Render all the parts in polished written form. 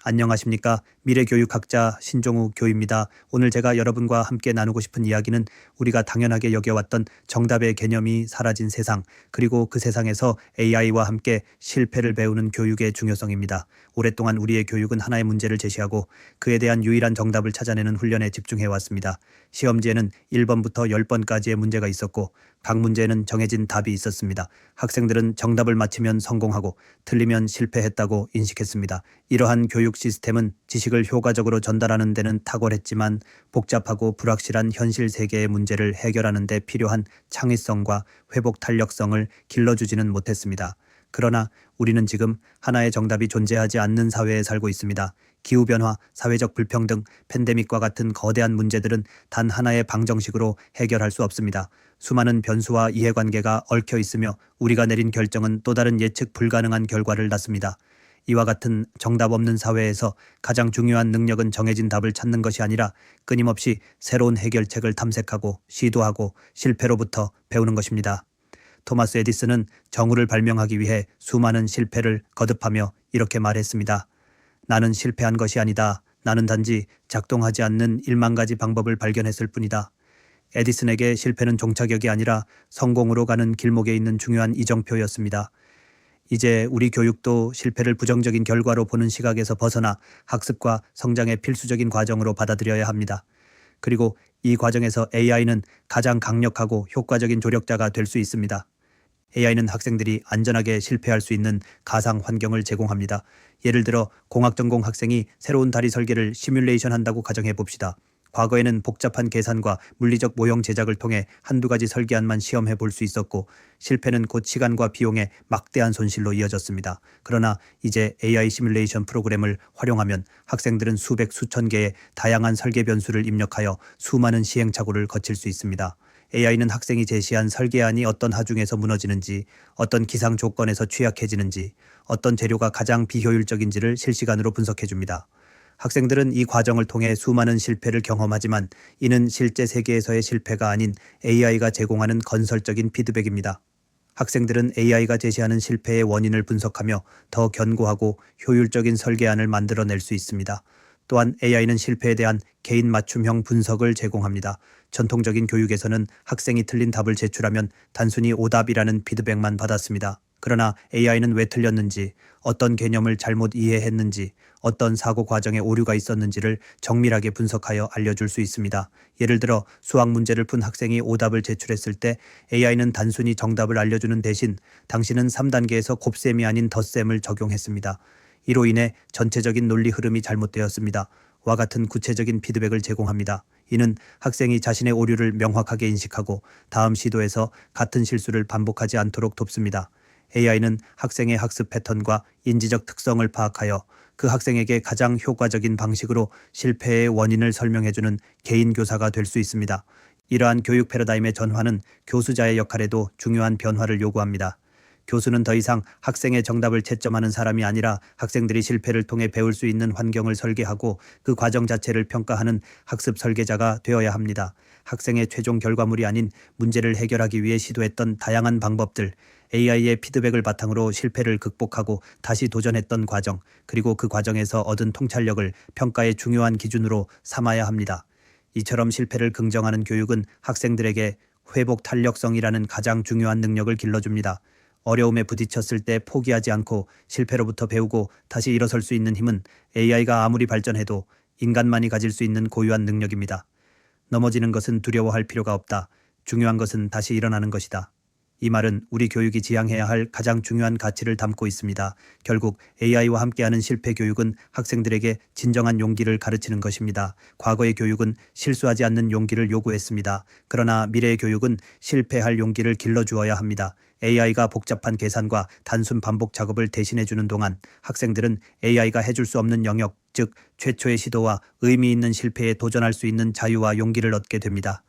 안녕하십니까. 미래교육학자 신종우 교입니다. 오늘 제가 여러분과 함께 나누고 싶은 이야기는 우리가 당연하게 여겨왔던 정답의 개념이 사라진 세상, 그리고 그 세상에서 AI와 함께 실패를 배우는 교육의 중요성입니다. 오랫동안 우리의 교육은 하나의 문제를 제시하고 그에 대한 유일한 정답을 찾아내는 훈련에 집중해왔습니다. 시험지에는 1번부터 10번까지의 문제가 있었고 각 문제에는 정해진 답이 있었습니다. 학생들은 정답을 맞히면 성공하고 틀리면 실패했다고 인식했습니다. 이러한 교육 시스템은 지식을 효과적으로 전달하는 데는 탁월했지만 복잡하고 불확실한 현실 세계의 문제를 해결하는 데 필요한 창의성과 회복 탄력성을 길러주지는 못했습니다. 그러나 우리는 지금 하나의 정답이 존재하지 않는 사회에 살고 있습니다. 기후변화, 사회적 불평등, 팬데믹과 같은 거대한 문제들은 단 하나의 방정식으로 해결할 수 없습니다. 수많은 변수와 이해관계가 얽혀 있으며 우리가 내린 결정은 또 다른 예측 불가능한 결과를 낳습니다. 이와 같은 정답 없는 사회에서 가장 중요한 능력은 정해진 답을 찾는 것이 아니라 끊임없이 새로운 해결책을 탐색하고 시도하고 실패로부터 배우는 것입니다. 토마스 에디슨은 정우를 발명하기 위해 수많은 실패를 거듭하며 이렇게 말했습니다. 나는 실패한 것이 아니다. 나는 단지 작동하지 않는 1만 가지 방법을 발견했을 뿐이다. 에디슨에게 실패는 종착역이 아니라 성공으로 가는 길목에 있는 중요한 이정표였습니다. 이제 우리 교육도 실패를 부정적인 결과로 보는 시각에서 벗어나 학습과 성장의 필수적인 과정으로 받아들여야 합니다. 그리고 이 과정에서 AI는 가장 강력하고 효과적인 조력자가 될 수 있습니다. AI는 학생들이 안전하게 실패할 수 있는 가상 환경을 제공합니다. 예를 들어 공학전공 학생이 새로운 다리 설계를 시뮬레이션 한다고 가정해 봅시다. 과거에는 복잡한 계산과 물리적 모형 제작을 통해 한두 가지 설계안만 시험해 볼 수 있었고 실패는 곧 시간과 비용의 막대한 손실로 이어졌습니다. 그러나 이제 AI 시뮬레이션 프로그램을 활용하면 학생들은 수백 수천 개의 다양한 설계 변수를 입력하여 수많은 시행착오를 거칠 수 있습니다. AI는 학생이 제시한 설계안이 어떤 하중에서 무너지는지, 어떤 기상 조건에서 취약해지는지, 어떤 재료가 가장 비효율적인지를 실시간으로 분석해 줍니다. 학생들은 이 과정을 통해 수많은 실패를 경험하지만 이는 실제 세계에서의 실패가 아닌 AI가 제공하는 건설적인 피드백입니다. 학생들은 AI가 제시하는 실패의 원인을 분석하며 더 견고하고 효율적인 설계안을 만들어낼 수 있습니다. 또한 AI는 실패에 대한 개인 맞춤형 분석을 제공합니다. 전통적인 교육에서는 학생이 틀린 답을 제출하면 단순히 오답이라는 피드백만 받았습니다. 그러나 AI는 왜 틀렸는지, 어떤 개념을 잘못 이해했는지, 어떤 사고 과정에 오류가 있었는지를 정밀하게 분석하여 알려줄 수 있습니다. 예를 들어 수학 문제를 푼 학생이 오답을 제출했을 때 AI는 단순히 정답을 알려주는 대신 당신은 3단계에서 곱셈이 아닌 덧셈을 적용했습니다. 이로 인해 전체적인 논리 흐름이 잘못되었습니다. 와 같은 구체적인 피드백을 제공합니다. 이는 학생이 자신의 오류를 명확하게 인식하고 다음 시도에서 같은 실수를 반복하지 않도록 돕습니다. AI는 학생의 학습 패턴과 인지적 특성을 파악하여 그 학생에게 가장 효과적인 방식으로 실패의 원인을 설명해주는 개인 교사가 될 수 있습니다. 이러한 교육 패러다임의 전환은 교수자의 역할에도 중요한 변화를 요구합니다. 교수는 더 이상 학생의 정답을 채점하는 사람이 아니라 학생들이 실패를 통해 배울 수 있는 환경을 설계하고 그 과정 자체를 평가하는 학습 설계자가 되어야 합니다. 학생의 최종 결과물이 아닌 문제를 해결하기 위해 시도했던 다양한 방법들, AI의 피드백을 바탕으로 실패를 극복하고 다시 도전했던 과정, 그리고 그 과정에서 얻은 통찰력을 평가의 중요한 기준으로 삼아야 합니다. 이처럼 실패를 긍정하는 교육은 학생들에게 회복 탄력성이라는 가장 중요한 능력을 길러줍니다. 어려움에 부딪혔을 때 포기하지 않고 실패로부터 배우고 다시 일어설 수 있는 힘은 AI가 아무리 발전해도 인간만이 가질 수 있는 고유한 능력입니다. 넘어지는 것은 두려워할 필요가 없다. 중요한 것은 다시 일어나는 것이다. 이 말은 우리 교육이 지향해야 할 가장 중요한 가치를 담고 있습니다. 결국 AI와 함께하는 실패 교육은 학생들에게 진정한 용기를 가르치는 것입니다. 과거의 교육은 실수하지 않는 용기를 요구했습니다. 그러나 미래의 교육은 실패할 용기를 길러주어야 합니다. AI가 복잡한 계산과 단순 반복 작업을 대신해주는 동안 학생들은 AI가 해줄 수 없는 영역, 즉 최초의 시도와 의미 있는 실패에 도전할 수 있는 자유와 용기를 얻게 됩니다.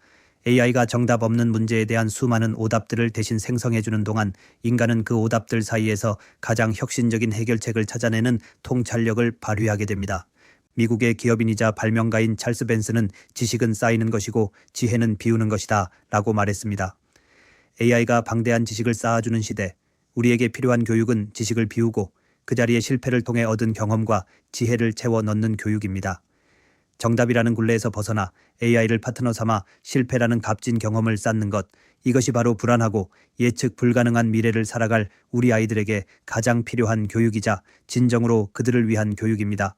AI가 정답 없는 문제에 대한 수많은 오답들을 대신 생성해주는 동안 인간은 그 오답들 사이에서 가장 혁신적인 해결책을 찾아내는 통찰력을 발휘하게 됩니다. 미국의 기업인이자 발명가인 찰스 벤슨은 지식은 쌓이는 것이고 지혜는 비우는 것이다 라고 말했습니다. AI가 방대한 지식을 쌓아주는 시대, 우리에게 필요한 교육은 지식을 비우고 그 자리에 실패를 통해 얻은 경험과 지혜를 채워 넣는 교육입니다. 정답이라는 굴레에서 벗어나 AI를 파트너 삼아 실패라는 값진 경험을 쌓는 것, 이것이 바로 불안하고 예측 불가능한 미래를 살아갈 우리 아이들에게 가장 필요한 교육이자 진정으로 그들을 위한 교육입니다.